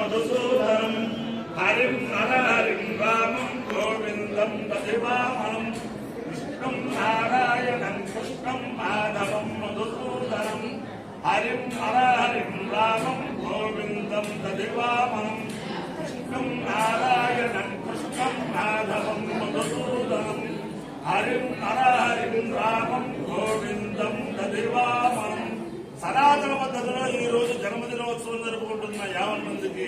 మధుసూదనం హరిం నరహరిం రామం గోవిందం దశివామనం కృష్ణం నారాయణం కృష్ణం మాధవం మధుసూదనం హరిం నరహరిం రామం గోవిందం దశివామనం కృష్ణం నారాయణం కృష్ణం మాధవం మధుసూదనం హరిం నరహరిం రామం గోవిందం దశివామనం. సనాతన పద్ధతిలో ఈ రోజు జన్మదినోత్సవం జరుపుకుంటున్న 50 మందికి,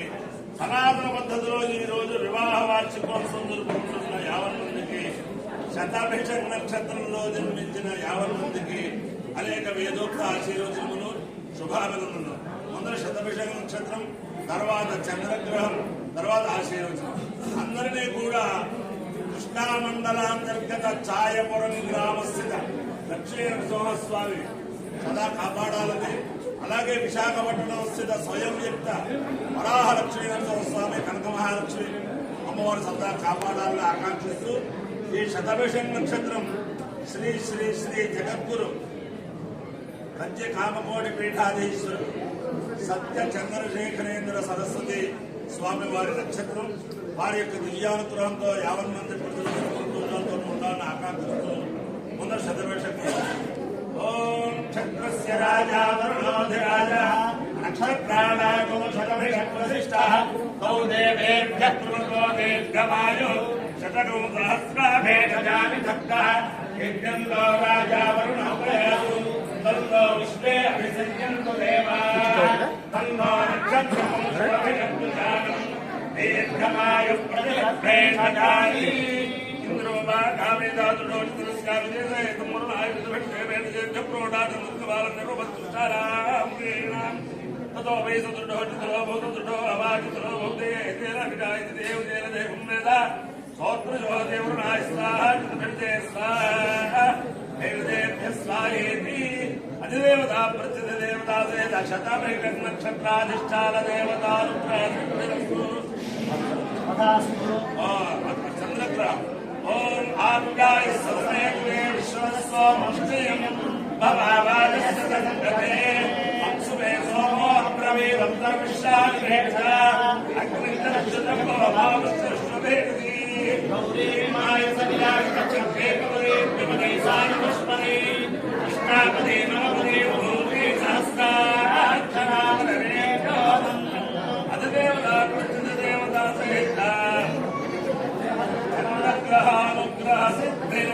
సనాతన పద్ధతిలో ఈ రోజు వివాహ వార్షికోత్సవం జరుపుకుంటున్న 50 మందికి, శతాభిషేక నక్షత్రంలో జన్మించిన 50 మందికి అనేక వేదోక్త ఆశీర్వచనములు, శుభాభినందనలు. ముందర శతాభిషేక నక్షత్రం, తర్వాత చంద్రగ్రహం, తర్వాత ఆశీర్వచనం. అందరినీ కూడా కృష్ణా మండలాంతర్గత ఛాయపురం గ్రామస్థిత లక్ష్మీ నరసింహస్వామి సదా కాపాడాలని, అలాగే విశాఖపట్నం స్థిత స్వయం వ్యక్త వరాహ లక్ష్మీ నరసింహస్వామి కనక మహాలక్ష్మి అమ్మవారు సదా కాపాడాలని ఆకాంక్షిస్తూ ఈ శతాభిషేక నక్షత్రం శ్రీ శ్రీ శ్రీ జగద్గురు కంచి కామకోటి పీఠాధీశ్వరుడు సత్య చంద్రశేఖరేంద్ర సరస్వతి స్వామి వారి నక్షత్రం. వారి యొక్క దివ్యానుగ్రహంతో 50 మంది ప్రజలతో ఉండాలని ఆకాంక్షిస్తూ ముందర శతాభిషేకం. ఓం క్షత్రస్య రాజా వరుణోధిరాజ నక్షత్రాణాగో శతభిషక్వశిష్టః తౌ దేవేభ్యః కృణో దీర్ఘమాయు శతకం సహస్రాభేషజాని దత్తః యజ్ఞంలో రాజా వరుణో ప్రయాసు తన్నో విశ్వే అభిసంయంతు దేవాః తన్నో నక్షత్రం శతభిషక్వశానం దీర్ఘమాయు ప్రతిభేషజాని. ఇంద్రోమా కామేదాదుడో తిరస్కారం చేసే తమ్ముడు ఆయుధ ततो वै सदृढो चितो भूतदृढो अवाचितो भूते देवदेव देवं वेद सौत्रजो देवरुणाय स्वाहा चितभिर्दे स्वाहा देवदेभ्यः स्वाहेति. अधिदेवता प्रत्यधिदेवता सेद शताभिषेक नक्षत्राधिष्ठान देवतानुग्रहस्तु चन्द्रग्रहम्. ओम आप्याय सर्वे विश्वस्वमश्चयम् भवावादसतते अप्सुवे सोमो अब्रवीरन्तर्विश्वानिभेषा अग्निन्तरक्षतको भावस्तुष्टभेति गौरी माय सविलासचक्रे कवरे विमदैसानि पुष्पने अष्टापदे नवपदे भूते सहस्राक्षरावरे जोदम्. अधिदेवता प्रत्यधिदेवता सहिता अनुग्रह सिद्धिर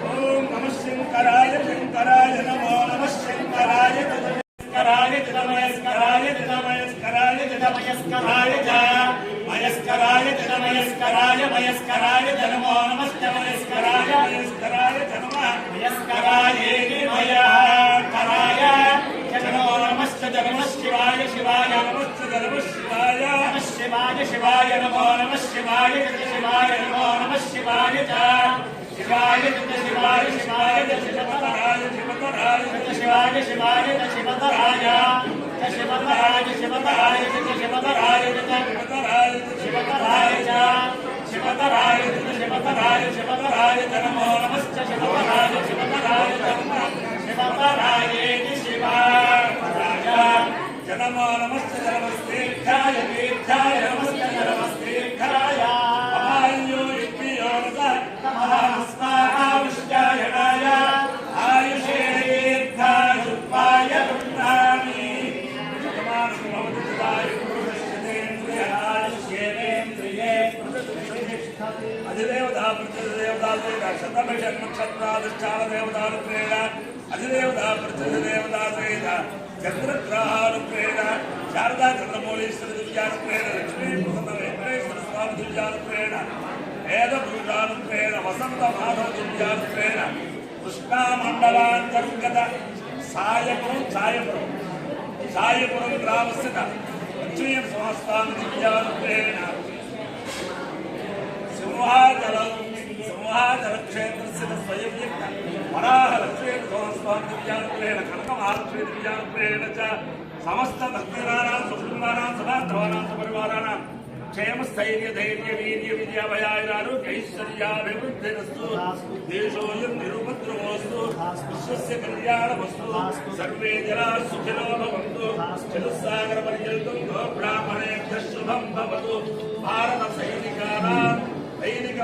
ओम नमः शंकराय शंकराय नमो नमः शंकराय शंकराय नमस्काराय नमस्काराय नमस्काराय मयस्कराय नमस्काराय मयस्कराय नमो नमः नमस्काराय मयस्कराय नमः मयस्कराय मया कराय नमो नमः नमः शिवाय शिवाय नमः नमः शिवाय नमः शिवाय शिवाय नमो नमः शिवाय शिवाय नमो नमः शिवाय शिवाय शिवाय शिवाय शिवतराय शिवतराय शिवाय शिवाय शिवतराय शिवतराय शिवतराय शिवतराय शिवतराय शिवतराय शिवतराय शिवतराय शिवतराय नमो नमः शिवतराय शिवतराय शिवतराय शिवाय नमो नमः नमस्तीर्थाय तीर्थाय नमस्ते नमस्तीर्थाय आयु इत्योरस नमस्ताविष्टायणाय आयुषे तीर्थायुपाय वृन्दामि शतमानं भवति सदाय पुरुषस्येन्द्रिये अधिदेवता प्रतिदेवता शतभिषेक नक्षत्राधिष्ठान देवतानुग्रहेण अधिदेवता प्रतिदेवता सहित चंद्रग्रहानुग्रहेण शारदा चंद्रमौलीश्वर दिव्यानुग्रहेण लक्ष्मी प्रसन्न वेंकटेश्वर स्वामी दिव्यानुग्रहेण वेदभूषानुग्रहेण वसंत माधव दिव्यानुग्रहेण कृष्णा मंडलांतर्गत सायपुरम ग्रामस्थित लक्ष्मी स्वामी दिव्यानुग्रहेण सिंहाचल क्षेत्र स्वयं वराह लक्ष्मी स्वामी दिव्यानुग्रहेण कनक महालक्ष्मी दिव्यानुग्रहेण च समस्त भक्तानां सुकुटुम्बानां समार्थवानां परिवाराणां क्षेम स्थैर्य धैर्य वीर्य विद्याभयारोग्य ऐश्वर्याभिवृद्धिरस्तु देशोऽयं निरुपद्रवोऽस्तु विश्वस्य कल्याणमस्तु सर्वे जनाः सुखिनो भवन्तु चतुस्सागरपर्यन्तं गो ब्राह्मणे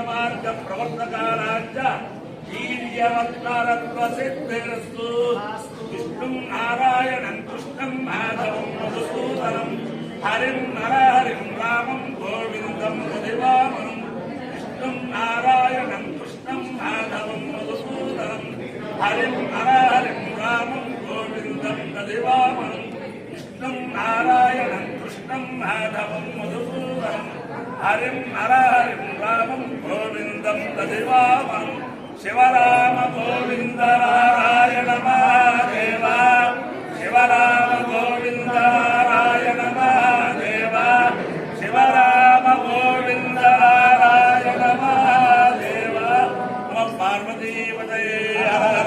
మార్గ ప్రవర్తకారాంచ వీర్యవత్తారత్వసిద్ధిరస్తు విష్ణుం నారాయణం కృష్ణం మాధవం మధుసూదనం హరిం నరహరిం రామం గోవిందం దివామనం విష్ణుం నారాయణం కృష్ణం మాధవం మధుసూదనం హరిం నరహరిం రామం గోవిందం దివామనం విష్ణుం నారాయణం కృష్ణం మాధవం మధుసూదనం హరిం నరహరిం రామం గోవిందం దివామనం శివరామ గోవింద నారాయణ మహాదేవ శివరామ గోవింద నారాయణ మహాదేవ శివరామ గోవింద నారాయణ మహాదేవ నమ పార్వతీపతయే హర